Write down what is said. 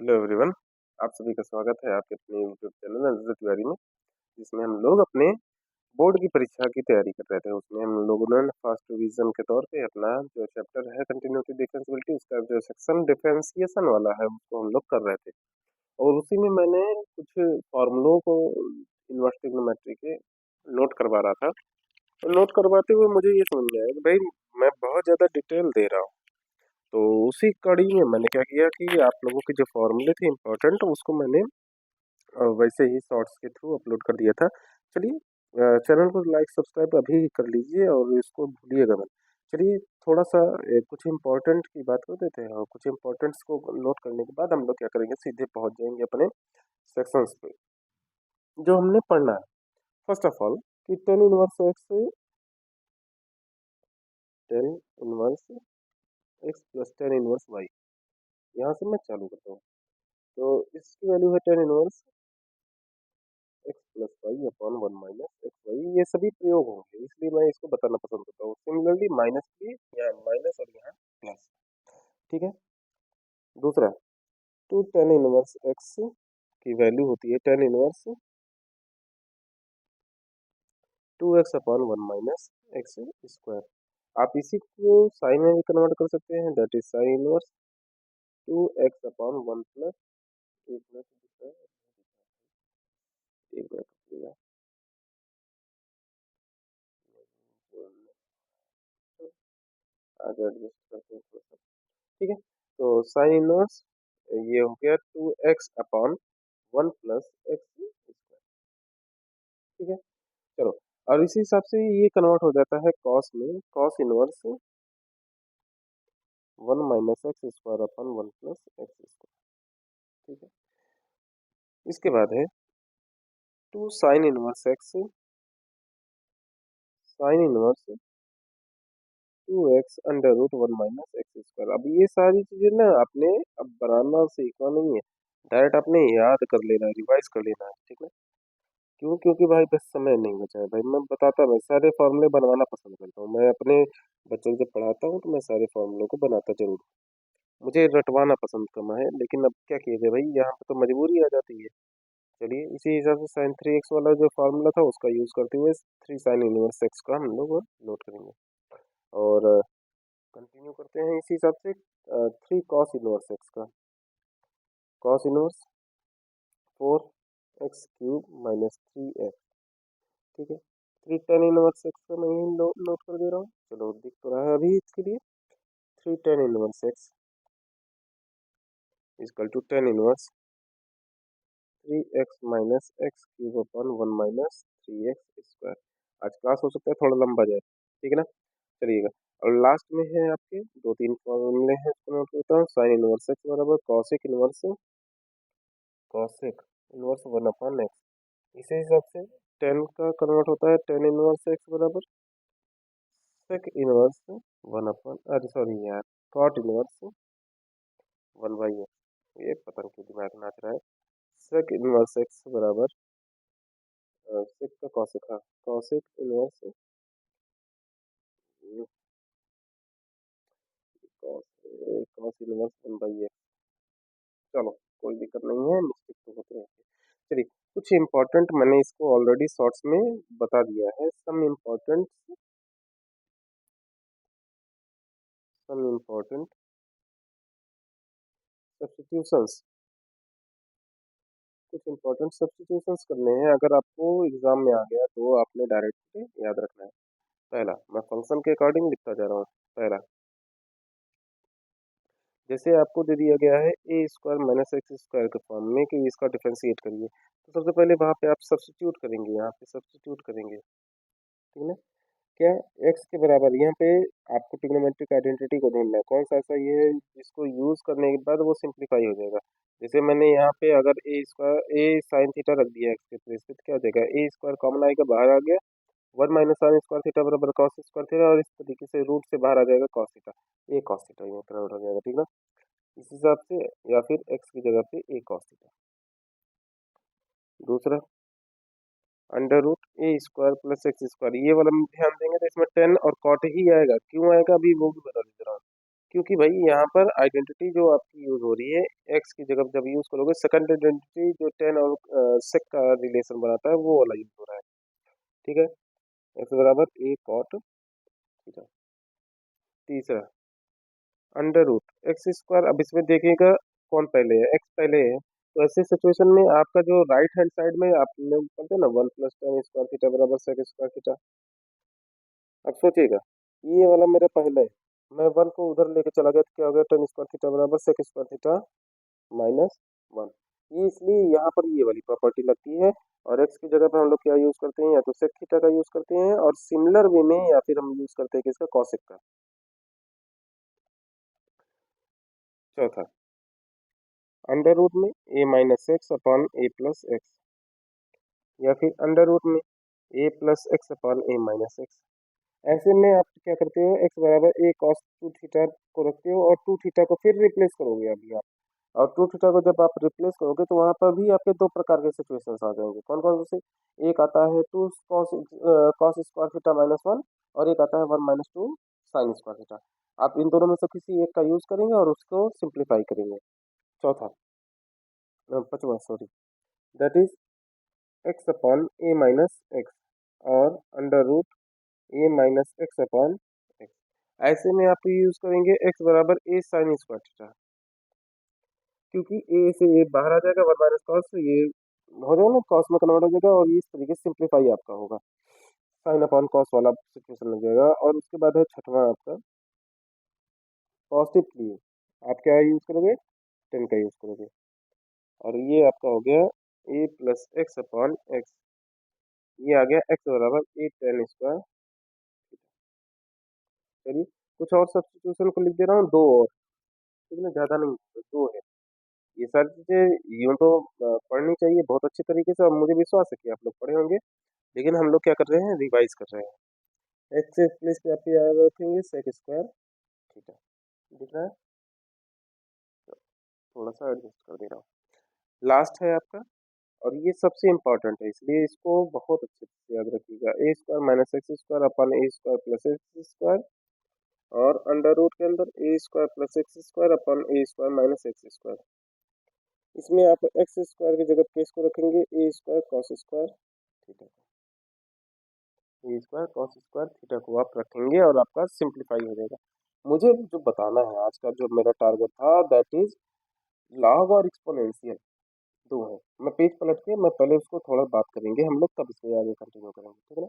Hello everyone. आप सभी का स्वागत है आपके अपने यूट्यूब चैनल नजर तिवारी में, जिसमें हम लोग अपने बोर्ड की परीक्षा की तैयारी कर रहे थे। उसमें हम लोगों ने फर्स्ट रिवीजन के तौर पे अपना जो चैप्टर है कंटिन्यूटी डिफरेंशियबिलिटी, उसका जो सेक्शन डिफरेंशिएशन वाला है उसको हम लोग कर रहे थे। और उसी में मैंने कुछ फॉर्मूलों को इनवर्स ट्रिग्नोमेट्री के नोट करवा रहा था। तो नोट करवाते हुए मुझे ये समझ में आया कि भाई मैं बहुत ज़्यादा डिटेल दे रहा हूँ। तो उसी कड़ी में मैंने क्या किया कि आप लोगों के जो फॉर्मूले थे इम्पोर्टेंट, उसको मैंने वैसे ही शॉर्ट्स के थ्रू अपलोड कर दिया था। चलिए, चैनल को लाइक सब्सक्राइब अभी कर लीजिए और इसको भूलिएगा मत। चलिए, थोड़ा सा कुछ इम्पोर्टेंट की बात कर देते हैं और कुछ इम्पोर्टेंट्स को नोट करने के बाद हम लोग क्या करेंगे, सीधे पहुंच जाएंगे अपने सेक्शंस पे जो हमने पढ़ना है। फर्स्ट ऑफ ऑल कि tan inverse tan inverse y, यहाँ से मैं चालू करता हूँ। तो इसकी वैल्यू है tan inverse x plus y upon one minus x y. ये सभी प्रयोग होंगे इसलिए मैं इसको बताना पसंद करता हूँ। सिमिलरली माइनस भी, यहाँ माइनस और यहाँ प्लस। ठीक है। दूसरा, टू टेन इनवर्स एक्स की वैल्यू होती है tan inverse two x upon one minus x square. आप इसी को साइन में भी कन्वर्ट कर सकते हैं, that is sine inverse two x upon one plus एक प्लस एक मिनट आगे एडजस्ट करते हैं थोड़ा सा। ठीक है। तो साइन इनवर्स ये हो गया two x upon one plus x square. ठीक है। चलो, और इसी हिसाब से ये कन्वर्ट हो जाता है कॉस में, cos inverse one minus x square upon one plus x square. ठीक है। इसके बाद है two sine inverse x, sine inverse two x under root one minus x square. अब ये सारी चीजें ना आपने अब बनाना सीखना नहीं है, डायरेक्ट आपने याद कर लेना है, रिवाइज कर लेना है। ठीक है। क्यों? क्योंकि भाई बस समय नहीं बचा है। भाई मैं बताता, मैं सारे फॉर्मूले बनवाना पसंद करता हूँ। मैं अपने बच्चों को जब पढ़ाता हूँ तो मैं सारे फॉर्मूलों को बनाता जरूर हूँ। मुझे रटवाना पसंद कम है, लेकिन अब क्या किया जाए भाई, यहाँ पे तो मजबूरी आ जाती है। चलिए, इसी हिसाब से साइन थ्री एक्स वाला जो फार्मूला था उसका यूज करते हुए थ्री साइन इनवर्स एक्स का हम लोग नोट करेंगे। और कंटिन्यू करते हैं इसी हिसाब से थ्री कॉस इनवर्स एक्स का, cos inverse four x cube minus three x. ठीक है। थ्री टेन इनवर्स एक्स का मैं यही नोट कर दे रहा हूँ। चलो, दिख तो रहा है अभी इसके लिए। Three tan inverse x is equal to tan inverse three x minus x cube upon one minus three x square. आज क्लास हो सकता है थोड़ा लंबा जाए, ठीक है ना। चलिएगा, और लास्ट में है आपके दो तीन फॉर्मूले हैं, इसको नोट करता हूँ। साइन इनवर्स एक्स बराबर cosec inverse, cosec inverse one upon x. इसी हिसाब से टेन का कन्वर्ट होता है टेन इनवर्स एक्स बराबर सेक इनवर्स वन अपॉन, अरे सॉरी यार, cot inverse one by x. ये पता नहीं क्यों दिमाग नाच रहा है। सेक इनवर्स एक्स बराबर सेक का कॉसेक, हाँ, cosec inverse cos inverse one by x. चलो, कोई दिक्कत नहीं है, मिस्टेक तो होते रहते हैं। चलिए, कुछ इम्पोर्टेंट मैंने इसको ऑलरेडी शॉर्ट्स में बता दिया है। सम इम्पोर्टेंट सब्स्टिट्यूशंस, कुछ इंपॉर्टेंट सब्स्टिट्यूशंस करने हैं। अगर आपको एग्जाम में आ गया तो आपने डायरेक्ट याद रखना है। पहला, मैं फंक्शन के अकॉर्डिंग लिखता जा रहा हूँ। पहला, जैसे आपको दे दिया गया है ए स्क्वायर माइनस एक्स स्क्वायर के फॉर्म में कि इसका डिफरेंशिएट करिए, तो सबसे पहले वहाँ पे आप सब्स्टिट्यूट करेंगे, यहाँ पे सब्स्टिट्यूट करेंगे। ठीक है ना। क्या? एक्स के बराबर यहाँ पे आपको ट्रिग्नोमेट्रिक आइडेंटिटी को ढूंढना है, कौन सा ऐसा ये है जिसको यूज करने के बाद वो सिंप्लीफाई हो जाएगा। जैसे मैंने यहाँ पे अगर ए स्क्वायर ए साइन थीटा रख दिया एक्स के प्लेस पे, तो क्या हो जाएगा, ए स्क्वायर कॉमन आएगा, बाहर आ गया, one minus sine square theta बराबर कॉस स्क्वायर थीटा, और इस तरीके से रूट से बाहर आ जाएगा कॉस थीटा, ए कॉस थीटा ये कन्वर्ट हो जाएगा। ठीक है ना। इस हिसाब से, या फिर एक्स की जगह पे ए कॉस थीटा। दूसरा, अंडर रूट ए स्क्वायर प्लस एक्स स्क्वायर, ये वाला में ध्यान देंगे तो इसमें टेन और कॉट ही आएगा। क्यों आएगा अभी वो भी बता दे रहा हूँ। क्योंकि भाई यहाँ पर आइडेंटिटी जो आपकी यूज हो रही है एक्स की जगह जब यूज करोगे सेकंड आइडेंटिटी जो टेन और सेक का रिलेशन बनाता है वो वाला यूज हो रहा है। ठीक है, एक्स बराबर ए कॉट थीटा। तीसरा अंडर रूट एक्स स्क्वायर। अब इसमें देखिएगा कौन पहले है, एक्स पहले है, तो ऐसे सिचुएशन में आपका जो राइट हैंड साइड में आप लोग करते हैं ना 1 + tan² थीटा बराबर सेक स्क्वायर थीटा। अब सोचिएगा ये वाला मेरा पहले है, मैं वन को उधर लेके चला गया तो क्या हो गया, tan² थीटा बराबर सेक स्क्वायर थीटा -1। ये इसलिए यहाँ पर ये वाली प्रॉपर्टी लगती है। और एक्स की जगह पर हम लोग क्या यूज करते हैं, या तो सेक थीटा का यूज करते हैं और सिमिलर वे में या फिर हम यूज करते हैं किसका, कॉसेक का। चौथा अंडर रूट में a - x/a + x, या फिर अंडर रूट में a + x/a - x। ऐसे में आप क्या करते हो, एक्स बराबर a cos 2 थीटा को रखते हो और 2 थीटा को फिर रिप्लेस करोगे अभी आप। और 2 थीटा को जब आप रिप्लेस करोगे तो वहां पर भी आपके दो प्रकार के सिचुएशंस आ जाएंगे। कौन कौन से, एक आता है 2 cos स्क्वायर थीटा -1 और एक आता है 1 - 2 sin स्क्वायर थीटा। आप इन दोनों में से किसी एक का यूज करेंगे और उसको सिंप्लीफाई करेंगे। चौथा पांचवा sorry, that is x/a - x और अंडर रूट a - x/x। ऐसे में आप यूज करेंगे x बराबर a sin स्क्वायर थीटा, क्योंकि a से a बाहर आ जाएगा, 1 - cos से ये हो जाएगा ना, cos में कन्वर्ट हो जाएगा और इस तरीके से सिंप्लीफाई आपका होगा, sin/cos वाला सिचुएशन लग जाएगा। और उसके बाद है छठवां आपका पॉजिटिव के लिए आप क्या यूज करोगे, 10 का यूज करोगे। और ये आपका हो गया a + x/x, ये आ गया x बराबर a tan²। चलिए कुछ और सब्स्टिट्यूशन को लिख दे रहा हूँ, दो और, ठीक है ना, ज्यादा नहीं, दो है। ये सारी चीजें यूं तो पढ़नी चाहिए बहुत अच्छे तरीके से और मुझे विश्वास है कि आप लोग पढ़े होंगे, लेकिन हम लोग क्या कर रहे हैं, रिवाइज कर रहे हैं। एक्स से प्लेस पे आप याद रखेंगे सेक स्क्वायर थीटा, दिख रहा है, थोड़ा सा एडजस्ट कर दे रहा हूँ। लास्ट है आपका, और ये सबसे इम्पोर्टेंट है इसलिए इसको बहुत अच्छे से याद रखिएगा, a² - x² + x² और अंडर रूट के अंदर a² + x² + a² - x²। इसमें आप एक्स स्क्वायर की जगह पे इसको रखेंगे a² cos square theta, a² cos square theta को आप रखेंगे और आपका सिंप्लीफाई हो जाएगा। मुझे जो बताना है आज का जो मेरा टारगेट था, दैट इज लॉग और एक्सपोनेंशियल दो है। मैं पेज पलट के मैं पहले उसको थोड़ा बात करेंगे हम लोग, तब इसमें आगे कंटिन्यू करेंगे, ठीक है ना।